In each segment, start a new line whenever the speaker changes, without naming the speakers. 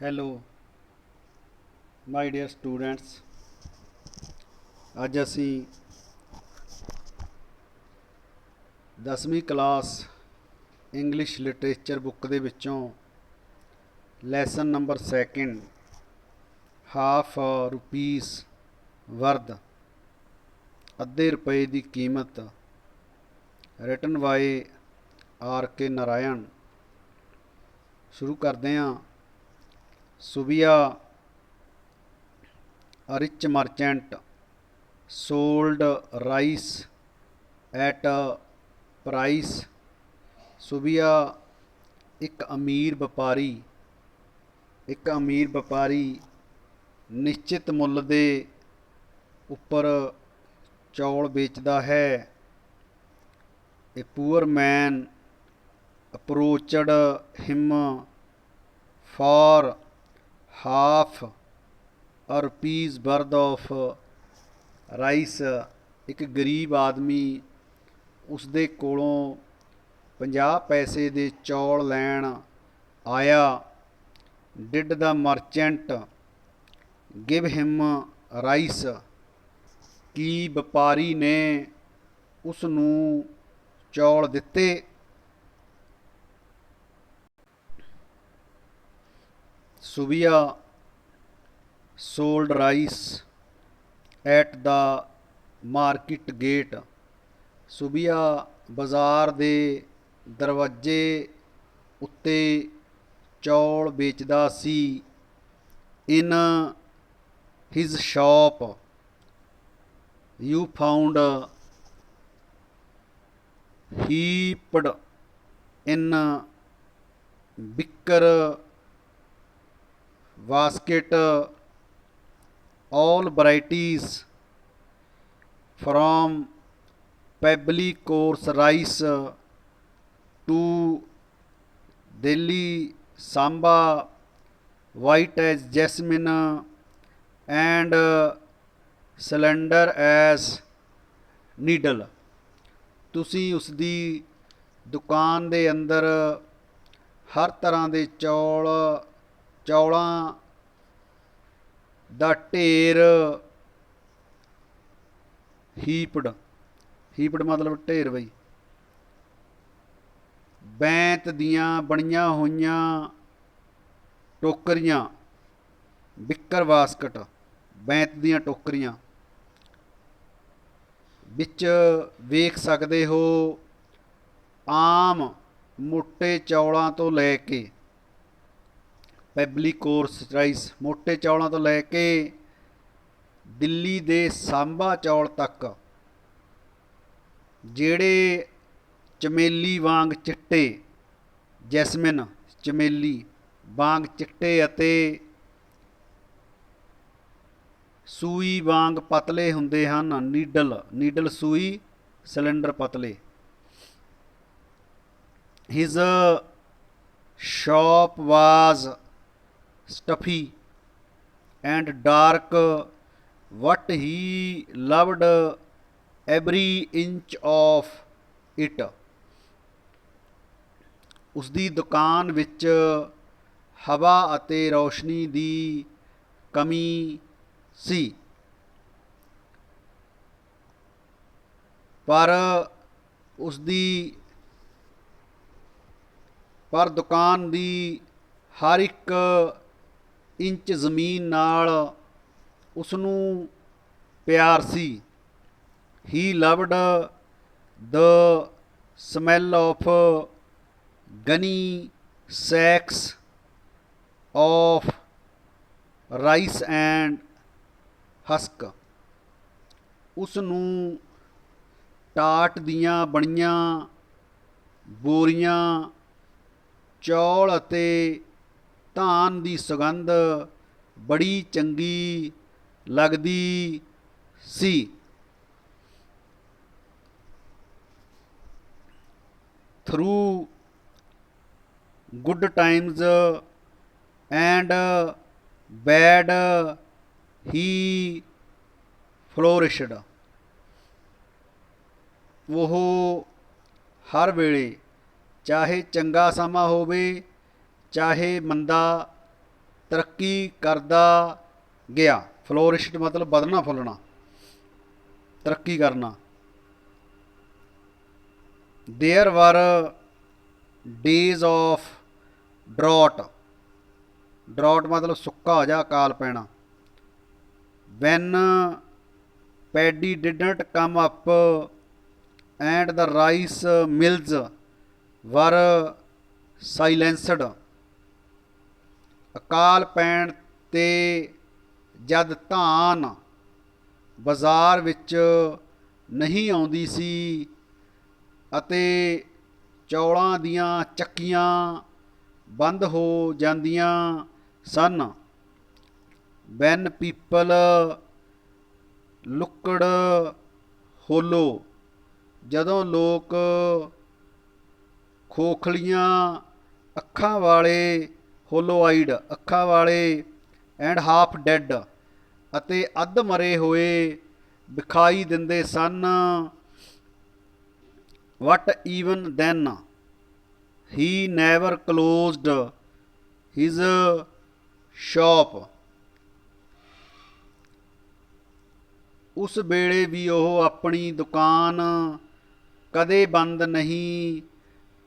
Hello my dear students. ਅੱਜ ਅਸੀਂ 10ਵੀਂ ਕਲਾਸ ਇੰਗਲਿਸ਼ ਲਿਟਰੇਚਰ ਬੁੱਕ ਦੇ ਵਿੱਚੋਂ lesson number 2 half rupees worth ਅੱਧੇ ਰੁਪਏ ਦੀ ਕੀਮਤ written by R K Narayan ਸ਼ੁਰੂ ਕਰਦੇ ਹਾਂ। ਸੁਬੀਆ a rich merchant sold rice at a price। ਸੁਬੀਆ ਇੱਕ ਅਮੀਰ ਵਪਾਰੀ ਨਿਸ਼ਚਿਤ ਮੁੱਲ ਦੇ ਉੱਪਰ ਚੌਲ ਵੇਚਦਾ ਹੈ। A poor man approached him for half a rupees worth of rice. ਇੱਕ ਗਰੀਬ ਆਦਮੀ ਉਸਦੇ ਕੋਲੋਂ 50 ਪੈਸੇ ਦੇ ਚੌਲ ਲੈਣ ਆਇਆ। Did the merchant give him rice. ਕੀ ਵਪਾਰੀ ਨੇ ਉਸ ਨੂੰ ਚੌਲ ਦਿੱਤੇ? ਸੁਬੀਆ sold rice at the market gate। ਸੁਬੀਆ ਬਾਜ਼ਾਰ ਦੇ ਦਰਵਾਜ਼ੇ ਉੱਤੇ ਚੌਲ ਵੇਚਦਾ ਸੀ। In his shop you found heaped in wicker basket all varieties from pebbly coarse rice to Delhi samba white as jasmine and slender as needle। ਤੁਸੀਂ ਉਸ ਦੀ ਦੁਕਾਨ ਦੇ ਅੰਦਰ ਹਰ ਤਰ੍ਹਾਂ ਦੇ ਚੌਲਾਂ ਦਾ ਢੇਰ ਹੀਪਡ ਮਤਲਬ ਢੇਰ ਬਈ ਬੈਂਤ ਦੀਆਂ ਬਣੀਆਂ ਹੋਈਆਂ ਟੋਕਰੀਆਂ ਵਿਕਰ ਬਾਸਕਟ ਬੈਂਤ ਦੀਆਂ ਟੋਕਰੀਆਂ ਵਿੱਚ ਵੇਖ ਸਕਦੇ ਹੋ। ਆਮ ਮੋਟੇ ਚੌਲਾਂ ਤੋਂ ਲੈ ਕੇ ਪੈਬਲੀ ਕੋਰਸ ਰਾਈਸ ਮੋਟੇ ਚੌਲਾਂ ਤੋਂ ਲੈ ਕੇ ਦਿੱਲੀ ਦੇ ਸਾਂਬਾ ਚੌਲ ਤੱਕ ਜਿਹੜੇ ਚਮੇਲੀ ਵਾਂਗ ਚਿੱਟੇ ਜੈਸਮਿਨ ਚਮੇਲੀ ਵਾਂਗ ਚਿੱਟੇ ਅਤੇ ਸੂਈ ਵਾਂਗ ਪਤਲੇ ਹੁੰਦੇ ਹਨ। ਨੀਡਲ ਸੂਈ ਸਿਲੰਡਰ ਪਤਲੇ। His shop was stuffy and dark, but he loved every inch of it। ਉਸਦੀ ਦੁਕਾਨ ਵਿੱਚ ਹਵਾ ਅਤੇ ਰੌਸ਼ਨੀ ਦੀ ਕਮੀ ਸੀ, ਪਰ ਦੁਕਾਨ ਦੀ ਹਰ ਇੱਕ ਇੰਚ ਜ਼ਮੀਨ ਨਾਲ ਉਸਨੂੰ ਪਿਆਰ ਸੀ। He loved the smell of gunny sacks of rice and husk। ਉਸ ਨੂੰ ਟਾਟ ਦੀਆਂ ਬਣੀਆਂ ਬੋਰੀਆਂ ਚੌਲ ਅਤੇ ਧਾਨ ਦੀ ਸੁਗੰਧ ਬੜੀ ਚੰਗੀ ਲੱਗਦੀ ਸੀ। Through good times and bad he flourished। ਉਹ ਹਰ ਵੇਲੇ ਚਾਹੇ ਚੰਗਾ ਸਮਾਂ ਹੋਵੇ ਚਾਹੇ ਮੰਦਾ तरक्की करदा गया। फ्लोरिश्ड मतलब बधना फुलना, तरक्की करना। There were days of drought, drought मतलब सुक्का जा अकाल पैना। When paddy didn't come up and the rice mills were silenced, अकाल पैण ते जद धान बाज़ार विच नहीं आउंदी सी ਅਤੇ ਚੌਲਾਂ ਦੀਆਂ ਚੱਕੀਆਂ ਬੰਦ ਹੋ ਜਾਂਦੀਆਂ ਸਨ। ਵੈਨ ਪੀਪਲ ਲੁੱਕਡ ਹੋਲੋ, ਜਦੋਂ ਲੋਕ ਖੋਖਲੀਆਂ ਅੱਖਾਂ ਵਾਲੇ, ਹੋਲੋਆਈਡ ਅੱਖਾਂ ਵਾਲੇ, ਐਂਡ ਹਾਫ ਡੈਡ ਅਤੇ ਅੱਧ ਮਰੇ ਹੋਏ ਵਿਖਾਈ ਦਿੰਦੇ ਸਨ। What even then he never closed his shop, ਉਸ ਵੇਲੇ ਵੀ ਉਹ ਆਪਣੀ ਦੁਕਾਨ ਕਦੇ ਬੰਦ ਨਹੀਂ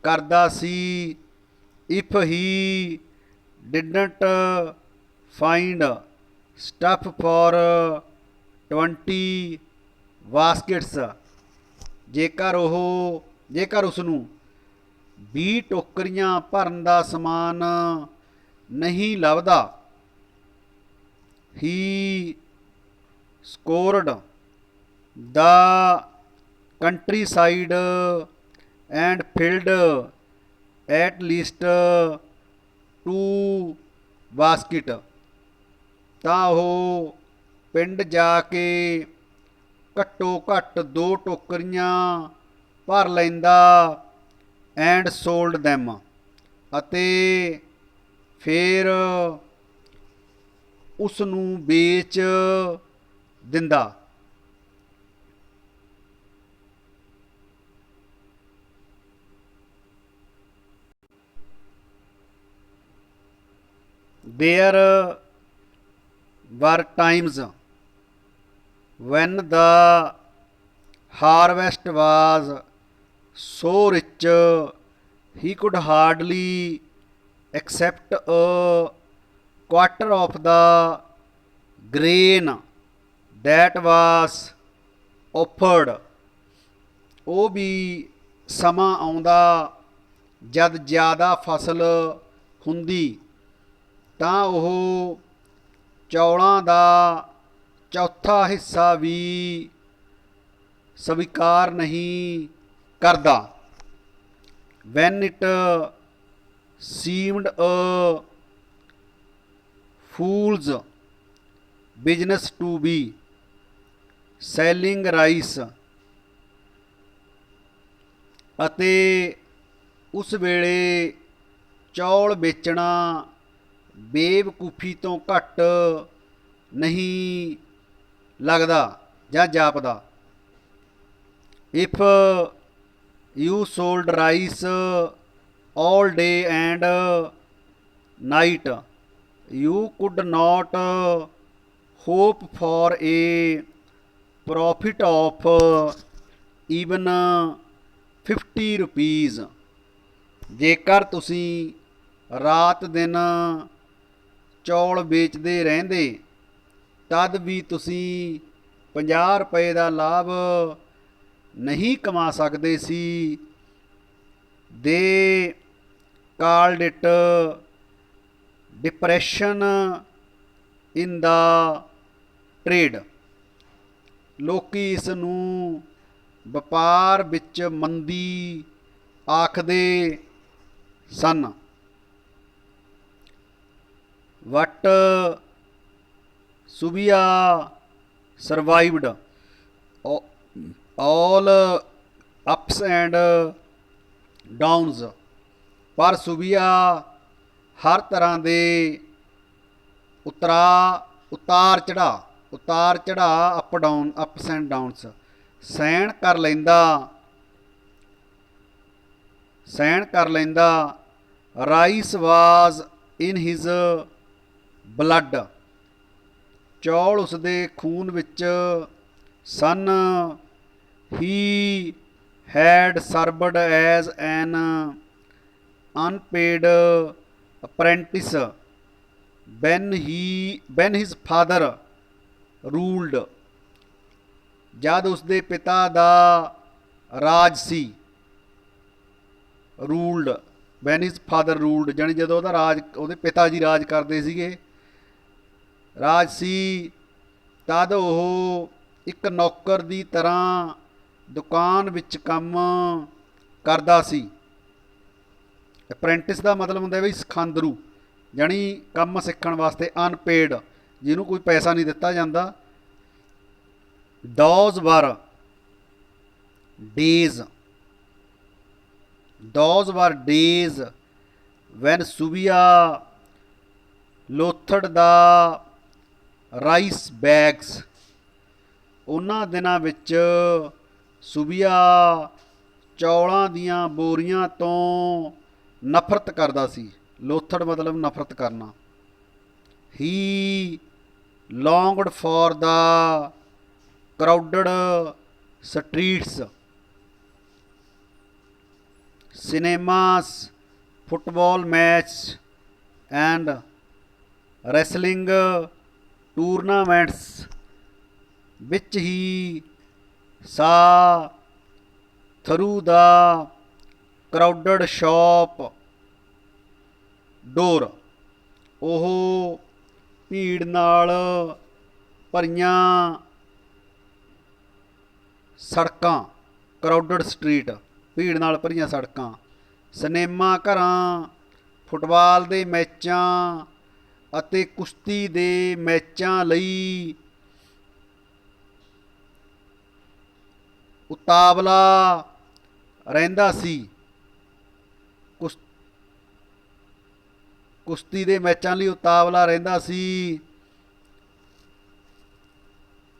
ਕਰਦਾ ਸੀ। if he didn't find stuff for 20 baskets, ਜੇਕਰ ਉਸਨੂੰ 20 ਟੋਕਰੀਆਂ ਭਰਨ ਦਾ ਸਮਾਨ ਨਹੀਂ ਲੱਭਦਾ। He scored the countryside and filled at least 2 basket, ਤਾਂ ਉਹ ਪਿੰਡ ਜਾ ਕੇ ਘੱਟੋ ਘੱਟ 2 ਟੋਕਰੀਆਂ ਭਰ ਲੈਂਦਾ। ਐਂਡ ਸੋਲਡ ਦੈਮ, ਅਤੇ ਫਿਰ ਉਸ ਨੂੰ ਵੇਚ ਦਿੰਦਾ। There were times when the harvest was so rich he could hardly accept a quarter of the grain that was offered। ਉਹ ਵੀ ਸਮਾਂ ਆਉਂਦਾ ਜਦ ਜ਼ਿਆਦਾ ਫਸਲ ਹੁੰਦੀ ਤਾਂ ਉਹ ਚੌਲਾਂ ਦਾ ਚੌਥਾ ਹਿੱਸਾ ਵੀ ਸਵੀਕਾਰ ਨਹੀਂ ਕਰਦਾ। When it seemed a fool's business to be selling rice, ਅਤੇ ਉਸ ਵੇਲੇ ਚੌਲ ਵੇਚਣਾ ਬੇਵਕੂਫੀ ਤੋਂ ਘੱਟ ਨਹੀਂ ਲੱਗਦਾ ਜਾਂ ਜਾਪਦਾ। if you sold rice all day and night you could not hope for a profit of even 50 rupees। ਜੇਕਰ ਤੁਸੀਂ ਰਾਤ ਦਿਨ ਚੌਲ ਵੇਚਦੇ ਰਹਿੰਦੇ ਤਦ ਵੀ ਤੁਸੀਂ 50 ਰੁਪਏ ਦਾ ਲਾਭ ਨਹੀਂ ਕਮਾ ਸਕਦੇ ਸੀ। ਦੇ called it depression in the trade, ਲੋਕੀ ਇਸ ਨੂੰ ਵਪਾਰ ਵਿੱਚ ਮੰਦੀ ਆਖਦੇ ਸਨ। ਵਟ ਸੁਬੀਆ ਸਰਵਾਈਵਡ all ups and downs, ਪਰ ਸੁਬੀਆ ਹਰ ਤਰ੍ਹਾਂ ਦੇ ਉਤਾਰ ਚੜ੍ਹਾਅ up down, ups and downs ਸਹਿਣ ਕਰ ਲੈਂਦਾ। Rice was in his blood, ਚੌਲ ਉਸਦੇ ਖੂਨ ਵਿੱਚ ਸਨ। He had served as an unpaid apprentice when his father ruled, ਜਦ ਉਸਦੇ ਪਿਤਾ ਦਾ ਰਾਜ ਸੀ। Ruled when his father ruled ਜਾਣੀ ਜਦੋਂ ਉਹਦਾ ਰਾਜ, ਉਹਦੇ ਪਿਤਾ ਜੀ ਰਾਜ ਕਰਦੇ ਸੀਗੇ, ਰਾਜ ਸੀ, ਤਦ ਉਹ ਇੱਕ ਨੌਕਰ ਦੀ ਤਰ੍ਹਾਂ ਦੁਕਾਨ ਵਿੱਚ ਕੰਮ ਕਰਦਾ ਸੀ। ਅਪ੍ਰੈਂਟਿਸ ਦਾ ਮਤਲਬ ਹੁੰਦਾ ਵੀ ਸਿਖਾਂਦਰੂ, ਜਾਣੀ ਕੰਮ ਸਿੱਖਣ ਵਾਸਤੇ। ਅਨਪੇਡ, ਜਿਹਨੂੰ ਕੋਈ ਪੈਸਾ ਨਹੀਂ ਦਿੱਤਾ ਜਾਂਦਾ। ਦੋਜ਼ ਵਰ ਡੇਜ਼, ਦੋਜ਼ ਵਰ ਡੇਜ਼ ਵੈਨ ਸੁਬੀਆ ਲੋਥੜ ਦਾ ਰਾਈਸ ਬੈਗਸ, ਉਹਨਾਂ ਦਿਨਾਂ ਵਿੱਚ ਸੁਬੀਆ ਚੌਲਾਂ ਦੀਆਂ ਬੋਰੀਆਂ ਤੋਂ ਨਫ਼ਰਤ ਕਰਦਾ ਸੀ। ਲੋਥੜ ਮਤਲਬ ਨਫ਼ਰਤ ਕਰਨਾ। He longed for the crowded streets, cinemas, football match and wrestling tournaments ਵਿੱਚ he saw through the crowded shop door, ਉਹ ਭੀੜ ਨਾਲ ਭਰੀਆਂ ਸੜਕਾਂ, ਕਰਾਊਡਡ ਸਟਰੀਟ, ਭੀੜ ਨਾਲ ਭਰੀਆਂ ਸੜਕਾਂ, ਸਿਨੇਮਾ ਘਰਾਂ, ਫੁੱਟਬਾਲ ਦੇ ਮੈਚਾਂ ਅਤੇ ਕੁਸ਼ਤੀ ਦੇ ਮੈਚਾਂ ਲਈ ਉਤਾਵਲਾ ਰਹਿੰਦਾ ਸੀ। ਕੁਸ਼ਤੀ ਦੇ ਮੈਚਾਂ ਲਈ ਉਤਾਵਲਾ ਰਹਿੰਦਾ ਸੀ,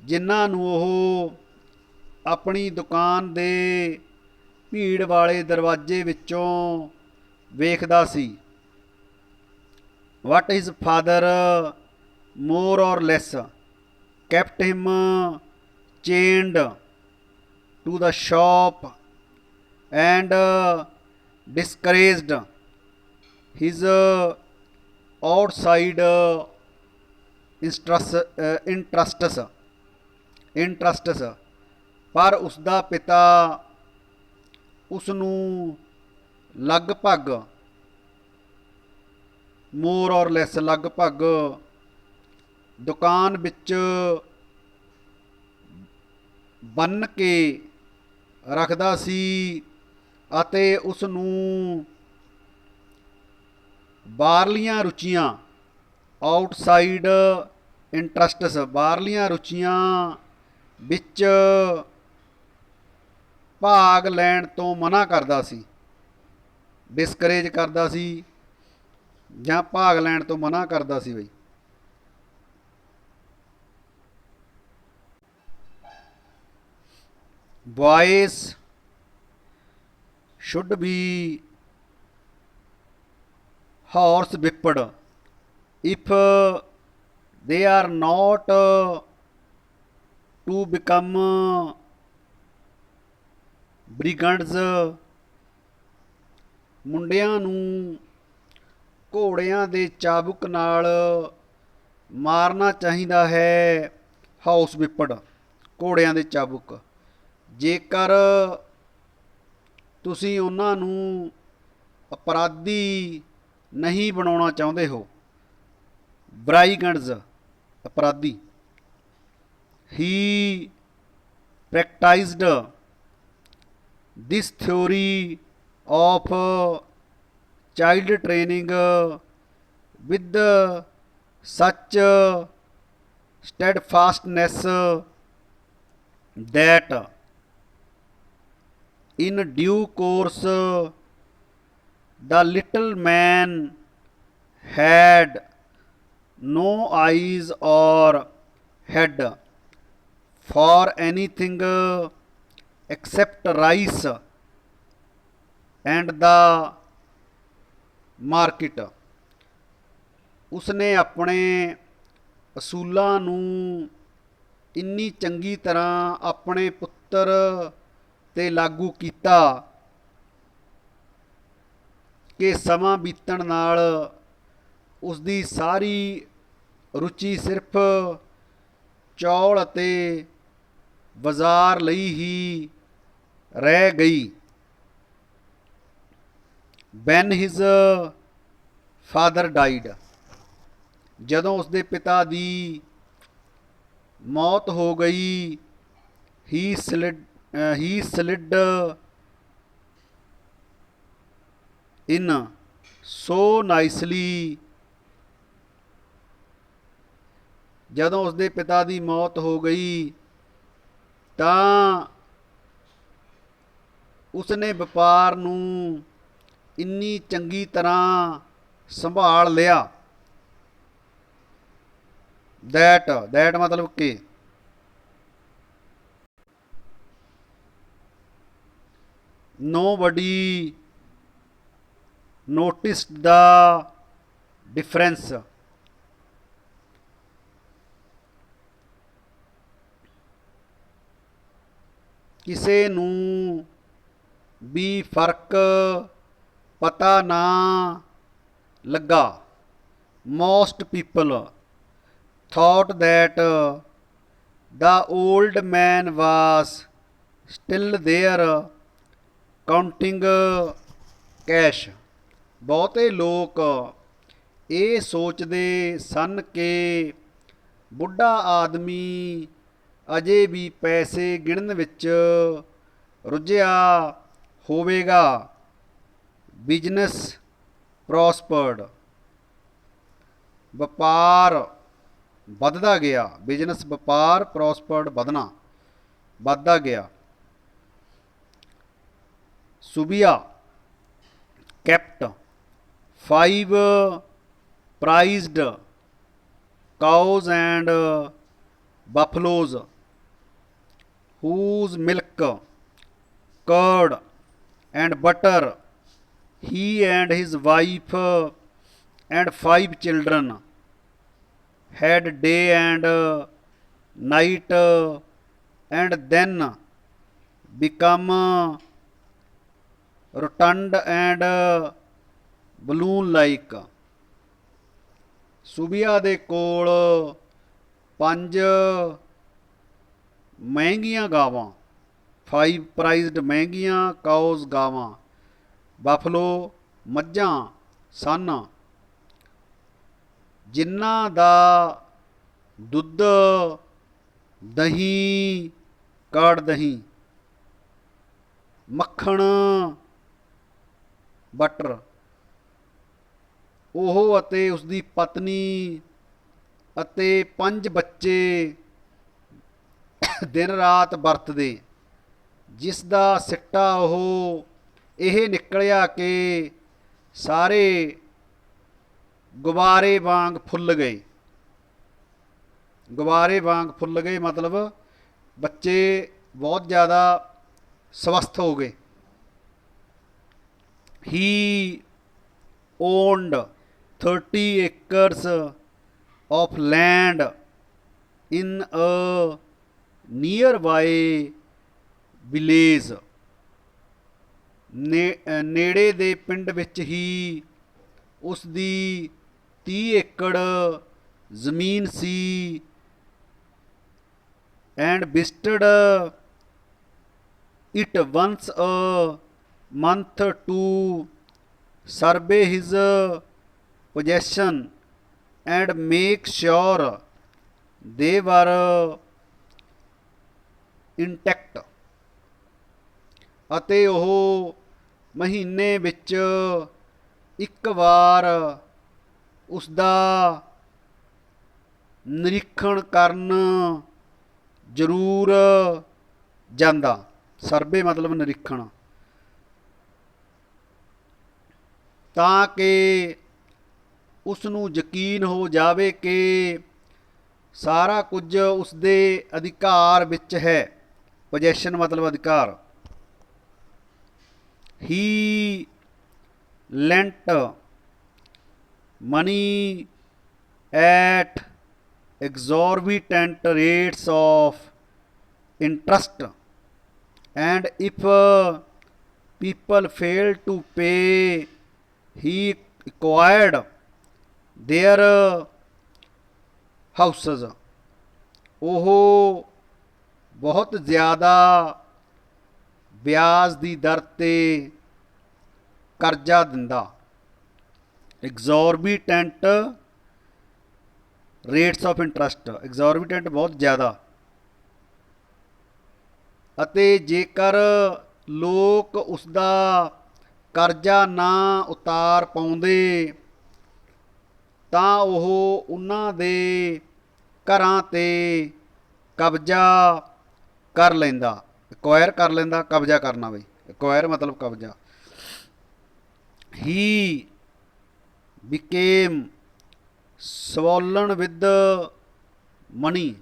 ਜਿਨ੍ਹਾਂ ਨੂੰ ਉਹ ਆਪਣੀ ਦੁਕਾਨ ਦੇ ਭੀੜ ਵਾਲੇ ਦਰਵਾਜ਼ੇ ਵਿੱਚੋਂ ਵੇਖਦਾ ਸੀ। ਵਟ ਹਿਜ਼ ਫਾਦਰ ਮੋਰ ਔਰ ਲੈਸ kept him chained to the shop and discouraged his outside interests, ਪਰ ਉਸਦਾ ਪਿਤਾ ਉਸ ਨੂੰ ਲਗਭਗ, ਮੋਰ ਔਰ ਲੈਸ ਲਗਭਗ, ਦੁਕਾਨ ਵਿੱਚ ਬੰਨ੍ਹ ਕੇ ਰੱਖਦਾ ਸੀ ਅਤੇ ਉਸ ਨੂੰ ਬਾਹਰਲੀਆਂ ਰੁਚੀਆਂ, ਆਊਟਸਾਈਡ ਇੰਟਰਸਟਸ, ਬਾਹਰਲੀਆਂ ਰੁਚੀਆਂ ਵਿੱਚ ਭਾਗ ਲੈਣ ਤੋਂ ਮਨ੍ਹਾ ਕਰਦਾ ਸੀ। ਡਿਸਕਰੇਜ ਕਰਦਾ ਸੀ ਜਾਂ ਭਾਗ ਲੈਣ ਤੋਂ ਮਨ੍ਹਾ ਕਰਦਾ ਸੀ ਬਈ। boys should be horse whipped if they are not to become brigands, ਮੁੰਡਿਆਂ ਨੂੰ ਘੋੜਿਆਂ ਦੇ ਚਾਬੁਕ ਨਾਲ ਮਾਰਨਾ ਚਾਹੀਦਾ ਹੈ। ਹਾਊਸ ਵਿਪਡ, ਘੋੜਿਆਂ ਦੇ ਚਾਬੁਕ, ਜੇਕਰ ਤੁਸੀਂ ਉਹਨਾਂ ਨੂੰ ਅਪਰਾਧੀ ਨਹੀਂ ਬਣਾਉਣਾ ਚਾਹੁੰਦੇ ਹੋ। ਬ੍ਰਾਈਗੰਡਸ, ਅਪਰਾਧੀ। ਹੀ ਪ੍ਰੈਕਟਾਈਜ਼ਡ this theory of child training with such steadfastness that in due course the little man had no eyes or head for anything except rice and the market. ਉਸਨੇ ਆਪਣੇ ਅਸੂਲਾਂ ਨੂੰ ਇੰਨੀ ਚੰਗੀ ਤਰ੍ਹਾਂ ਆਪਣੇ ਪੁੱਤਰ 'ਤੇ ਲਾਗੂ ਕੀਤਾ ਕਿ ਸਮਾਂ ਬੀਤਣ ਨਾਲ ਉਸਦੀ ਸਾਰੀ ਰੁਚੀ ਸਿਰਫ ਚੌਲ ਅਤੇ ਬਾਜ਼ਾਰ ਲਈ ਹੀ ਰਹਿ ਗਈ। ਵੈਨ ਹਿਜ਼ ਫਾਦਰ ਡਾਈਡ, ਜਦੋਂ ਉਸਦੇ ਪਿਤਾ ਦੀ ਮੌਤ ਹੋ ਗਈ, ਹੀ ਸਲਿਡ ਇਨ ਸੋ ਨਾਈਸਲੀ, ਜਦੋਂ ਉਸਦੇ ਪਿਤਾ ਦੀ ਮੌਤ ਹੋ ਗਈ ਤਾਂ ਉਸਨੇ ਵਪਾਰ ਨੂੰ ਇੰਨੀ ਚੰਗੀ ਤਰ੍ਹਾਂ ਸੰਭਾਲ ਲਿਆ। ਦੈਟ ਮਤਲਬ ਕਿ nobody noticed the difference, ਕਿਸੇ ਨੂੰ ਵੀ ਫਰਕ ਪਤਾ ਨਾ ਲੱਗਾ। most people thought that the old man was still there counting cash, ਬਹੁਤੇ ਲੋਕ ਇਹ ਸੋਚਦੇ ਸਨ ਕਿ ਬੁੱਢਾ ਆਦਮੀ ਅਜੇ ਵੀ ਪੈਸੇ ਗਿਣਨ ਵਿੱਚ ਰੁੱਝਿਆ ਹੋਵੇਗਾ। ਬਿਜ਼ਨਸ ਪ੍ਰੋਸਪਰਡ, ਵਪਾਰ ਵੱਧਦਾ ਗਿਆ। ਬਿਜ਼ਨਸ ਵਪਾਰ, ਪ੍ਰੋਸਪਰਡ ਵੱਧਦਾ ਗਿਆ। ਸੁਬੀਆ kept 5 prized cows and buffaloes whose milk, curd and butter he and his wife and 5 children had day and night, and then become rotund and balloon like। ਸੁਬੀਆ ਦੇ ਕੋਲ 5 ਮਹਿੰਗੀਆਂ ਗਾਵਾਂ, 5 ਪ੍ਰਾਈਜ਼ਡ ਮਹਿੰਗੀਆਂ ਕਾਉਜ਼ ਗਾਵਾਂ, ਬਫਲੋ ਮੱਝਾਂ ਸਨ, ਜਿਨ੍ਹਾਂ ਦਾ ਦੁੱਧ, ਦਹੀਂ, ਕਾੜ ਦਹੀਂ, ਮੱਖਣ, ਬਟਰ, ਉਹ ਅਤੇ ਉਸਦੀ ਪਤਨੀ ਅਤੇ 5 ਬੱਚੇ ਦਿਨ ਰਾਤ ਵਰਤਦੇ, ਜਿਸ ਦਾ ਸਿੱਟਾ ਉਹ ਇਹ ਨਿਕਲਿਆ ਕਿ ਸਾਰੇ ਗੁਬਾਰੇ ਵਾਂਗ ਫੁੱਲ ਗਏ। ਗੁਬਾਰੇ ਵਾਂਗ ਫੁੱਲ ਗਏ ਮਤਲਬ ਬੱਚੇ ਬਹੁਤ ਜ਼ਿਆਦਾ ਸਵਸਥ ਹੋ ਗਏ। ਹੀ owned 30 acres of land in a nearby village, ਨੇੜੇ ਦੇ ਪਿੰਡ ਵਿੱਚ ਹੀ ਉਸ ਦੀ 30 ਏਕੜ ਜ਼ਮੀਨ ਸੀ। and visited it once a month to survey his possession and make sure they were intact, ਅਤੇ ਉਹ ਮਹੀਨੇ ਵਿੱਚ ਇੱਕ ਵਾਰ ਉਸਦਾ ਨਿਰੀਖਣ ਕਰਨ ਜ਼ਰੂਰ ਜਾਂਦਾ। ਸਰਵੇ ਮਤਲਬ ਨਿਰੀਖਣ, ਤਾਂ ਕਿ ਉਸ ਨੂੰ ਯਕੀਨ ਹੋ ਜਾਵੇ ਕਿ ਸਾਰਾ ਕੁਝ ਉਸਦੇ ਅਧਿਕਾਰ ਵਿੱਚ ਹੈ। ਪੋਜੈਸ਼ਨ ਮਤਲਬ ਅਧਿਕਾਰ। he lent money at exorbitant rates of interest, and if people fail to pay, he acquired their houses। ਉਹ ਬਹੁਤ ਜ਼ਿਆਦਾ ਵਿਆਜ ਦੀ ਦਰ 'ਤੇ ਕਰਜ਼ਾ ਦਿੰਦਾ। ਐਗਜ਼ੋਰਬੀਟੈਂਟ ਰੇਟਸ ਆਫ ਇੰਟਰਸਟ, ਐਗਜ਼ੋਰਬੀਟੈਂਟ ਬਹੁਤ ਜ਼ਿਆਦਾ। ਅਤੇ ਜੇਕਰ ਲੋਕ ਉਸਦਾ ਕਰਜ਼ਾ ਨਾ ਉਤਾਰ ਪਾਉਂਦੇ ਤਾਂ ਉਹ ਉਹਨਾਂ ਦੇ ਘਰਾਂ 'ਤੇ ਕਬਜ਼ਾ ਕਰ ਲੈਂਦਾ। ਐਕਵਾਇਰ ਕਰ ਲੈਂਦਾ, ਕਬਜ਼ਾ ਕਰਨਾ ਬਈ, ਐਕਵਾਇਰ ਮਤਲਬ ਕਬਜ਼ਾ। ਹੀ ਬਿਕੇਮ ਸਵੋਲਨ ਵਿਦ ਮਨੀ,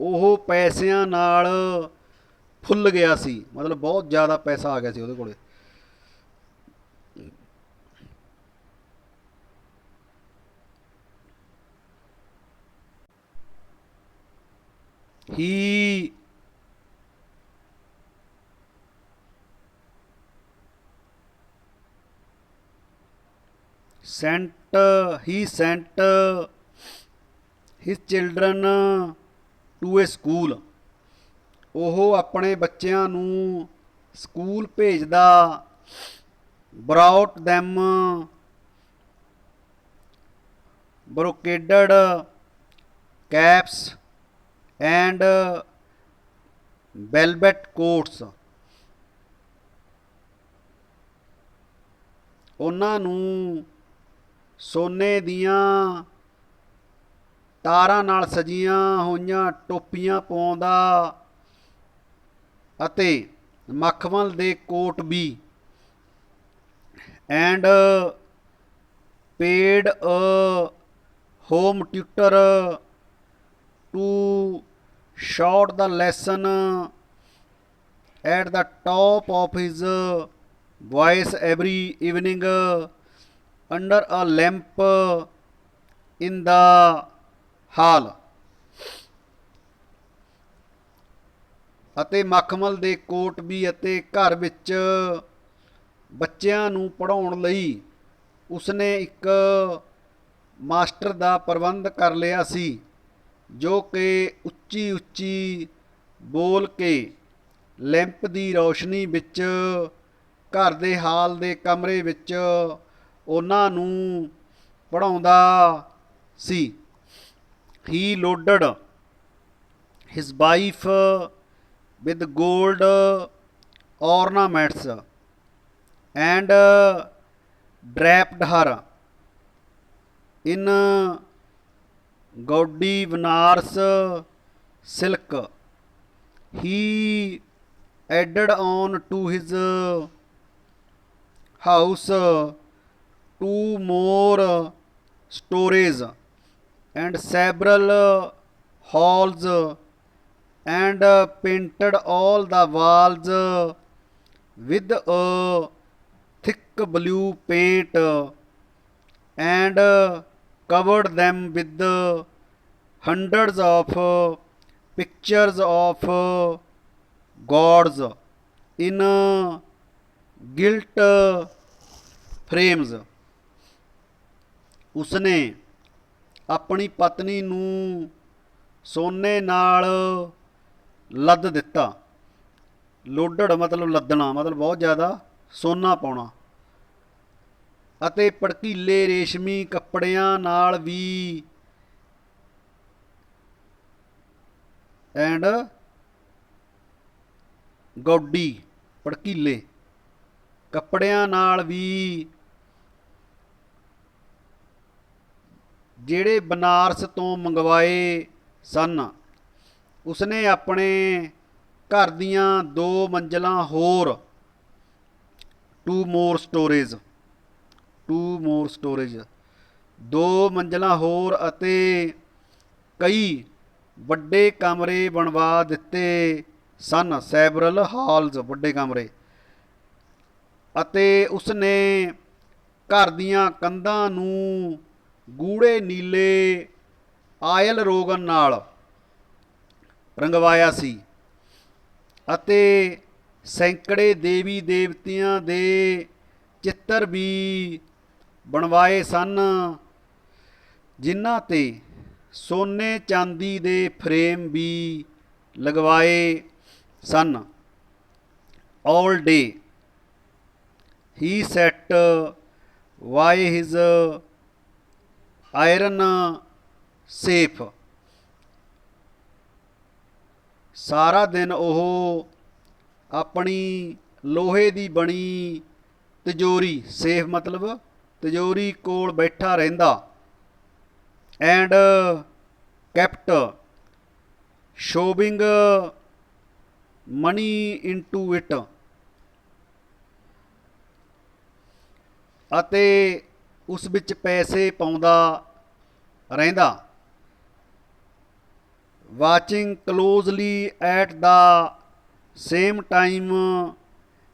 ਉਹ ਪੈਸਿਆਂ ਨਾਲ ਫੁੱਲ ਗਿਆ ਸੀ, ਮਤਲਬ ਬਹੁਤ ਜ਼ਿਆਦਾ ਪੈਸਾ ਆ ਗਿਆ ਸੀ ਉਹਦੇ ਕੋਲ। he sent his children to a school, ਉਹ ਆਪਣੇ ਬੱਚਿਆਂ ਨੂੰ ਸਕੂਲ ਭੇਜਦਾ। brought them brocaded caps and velvet coats, ਉਹਨਾਂ ਨੂੰ ਸੋਨੇ ਦੀਆਂ ਤਾਰਾਂ ਨਾਲ ਸਜੀਆਂ ਹੋਈਆਂ ਟੋਪੀਆਂ ਪਾਉਂਦਾ ਅਤੇ ਮਖਮਲ ਦੇ ਕੋਟ ਵੀ। And paid a home tutor to shout the lesson at the top of his voice every evening under a lamp in the hall, ਅਤੇ ਮਖਮਲ ਦੇ ਕੋਟ ਵੀ ਅਤੇ ਘਰ ਵਿੱਚ ਬੱਚਿਆਂ ਨੂੰ ਪੜ੍ਹਾਉਣ ਲਈ ਉਸਨੇ ਇੱਕ ਮਾਸਟਰ ਦਾ ਪ੍ਰਬੰਧ ਕਰ ਲਿਆ ਸੀ, ਜੋ ਕਿ ਉੱਚੀ ਉੱਚੀ ਬੋਲ ਕੇ ਲੈਂਪ ਦੀ ਰੌਸ਼ਨੀ ਵਿੱਚ ਘਰ ਦੇ ਹਾਲ ਦੇ ਕਮਰੇ ਵਿੱਚ ਉਹਨਾਂ ਨੂੰ ਪੜ੍ਹਾਉਂਦਾ ਸੀ। He loaded his wife with gold ornaments and draped her in gaudy Banaras silk. He added on to his house 2 more stories and several halls, and painted all the walls with a thick blue paint and covered them with hundreds of pictures of gods in gilt frames। ਉਸਨੇ ਆਪਣੀ ਪਤਨੀ ਨੂੰ ਸੋਨੇ ਨਾਲ ਲੱਦ ਦਿੱਤਾ। Loaded ਮਤਲਬ ਲੱਦਣਾ, ਮਤਲਬ ਬਹੁਤ ਜ਼ਿਆਦਾ ਸੋਨਾ ਪਾਉਣਾ। ਅਤੇ ਭੜਕੀਲੇ ਰੇਸ਼ਮੀ ਕੱਪੜਿਆਂ ਨਾਲ ਵੀ ਐਂਡ ਗੌਡੀ ਭੜਕੀਲੇ ਕੱਪੜਿਆਂ ਨਾਲ ਵੀ ਜਿਹੜੇ ਬਨਾਰਸ ਤੋਂ ਮੰਗਵਾਏ ਸਨ। ਉਸਨੇ ਆਪਣੇ ਘਰ ਦੀਆਂ 2 ਮੰਜ਼ਲਾਂ ਹੋਰ 2 more stories 2 ਮੰਜ਼ਲਾਂ ਹੋਰ ਅਤੇ ਕਈ ਵੱਡੇ ਕਮਰੇ ਬਣਵਾ ਦਿੱਤੇ ਸਨ। ਸੈਵਰਲ ਹਾਲਸ ਵੱਡੇ ਕਮਰੇ। ਅਤੇ ਉਸਨੇ ਘਰ ਦੀਆਂ ਕੰਧਾਂ ਨੂੰ ਗੂੜੇ ਨੀਲੇ ਆਇਲ ਰੋਗਨ ਨਾਲ ਰੰਗਵਾਇਆ ਸੀ ਅਤੇ ਸੈਂਕੜੇ ਦੇਵੀ ਦੇਵਤਿਆਂ ਦੇ ਚਿੱਤਰ ਵੀ ਬਣਵਾਏ ਸਨ, ਜਿਨ੍ਹਾਂ 'ਤੇ ਸੋਨੇ ਚਾਂਦੀ ਦੇ ਫਰੇਮ ਵੀ ਲਗਵਾਏ ਸਨ। All day he sat by his iron safe। ਸਾਰਾ ਦਿਨ ਉਹ ਆਪਣੀ ਲੋਹੇ ਦੀ ਬਣੀ ਤਿਜੋਰੀ, ਸੇਫ ਮਤਲਬ ਤਿਜੋਰੀ ਕੋਲ ਬੈਠਾ ਰਹਿੰਦਾ। And kept shoving money into it, ਅਤੇ ਉਸ ਵਿੱਚ ਪੈਸੇ ਪਾਉਂਦਾ ਰਹਿੰਦਾ। Watching closely at the same time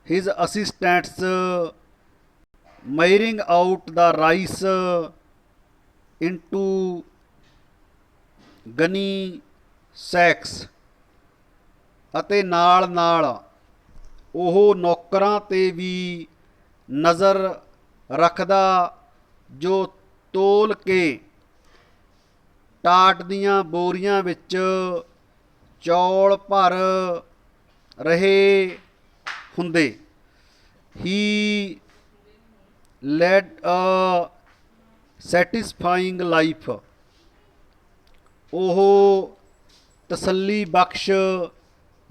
his assistants measuring out the rice into gunny sacks, ਅਤੇ ਨਾਲ ਨਾਲ ਉਹ ਨੌਕਰਾਂ 'ਤੇ ਵੀ ਨਜ਼ਰ ਰੱਖਦਾ ਜੋ ਤੋਲ ਕੇ ਟਾਟ ਦੀਆਂ ਬੋਰੀਆਂ ਵਿੱਚ ਚੌਲ ਭਰ ਰਹੇ ਹੁੰਦੇ। ਹੀ led a satisfying life। ਉਹ ਤਸੱਲੀ ਬਖਸ਼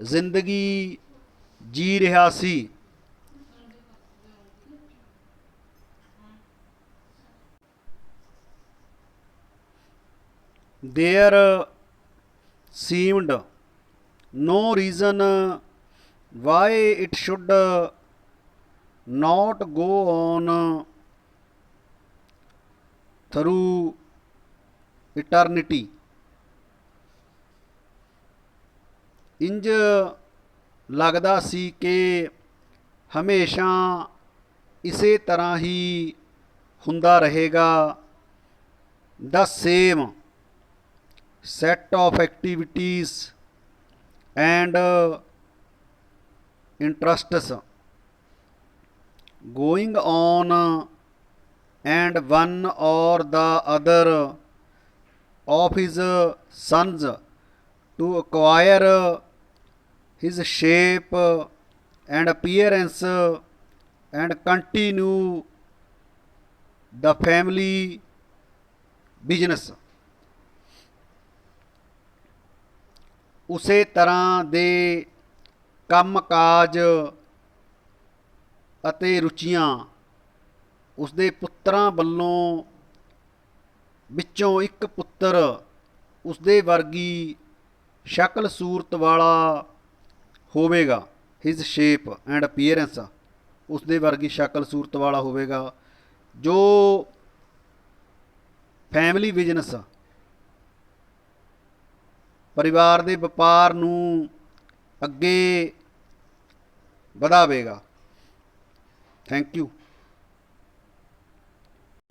ਜ਼ਿੰਦਗੀ ਜੀ ਰਿਹਾ ਸੀ। There seemed no reason why it should not go on through eternity। ਇੰਜ ਲੱਗਦਾ ਸੀ ਕਿ ਹਮੇਸ਼ਾ ਇਸੇ ਤਰ੍ਹਾਂ ਹੀ ਹੁੰਦਾ ਰਹੇਗਾ। the same set of activities and interests going on, and one or the other of his sons to acquire his shape and appearance and continue the family business। ਉਸੇ ਤਰ੍ਹਾਂ ਦੇ ਕੰਮ ਕਾਜ ਅਤੇ ਰੁਚੀਆਂ ਉਸਦੇ ਪੁੱਤਰਾਂ ਵੱਲੋਂ ਵਿੱਚੋਂ ਇੱਕ ਪੁੱਤਰ ਉਸਦੇ ਵਰਗੀ ਸ਼ਕਲ ਸੂਰਤ ਵਾਲਾ ਹੋਵੇਗਾ। ਹਿਜ਼ ਸ਼ੇਪ ਐਂਡ ਅਪੀਅਰੈਂਸ, ਉਸਦੇ ਵਰਗੀ ਸ਼ਕਲ ਸੂਰਤ ਵਾਲਾ ਹੋਵੇਗਾ, ਜੋ ਫੈਮਿਲੀ ਬਿਜ਼ਨਸ, ਪਰਿਵਾਰ ਦੇ ਵਪਾਰ ਨੂੰ ਅੱਗੇ ਵਧਾਵੇਗਾ। Thank you.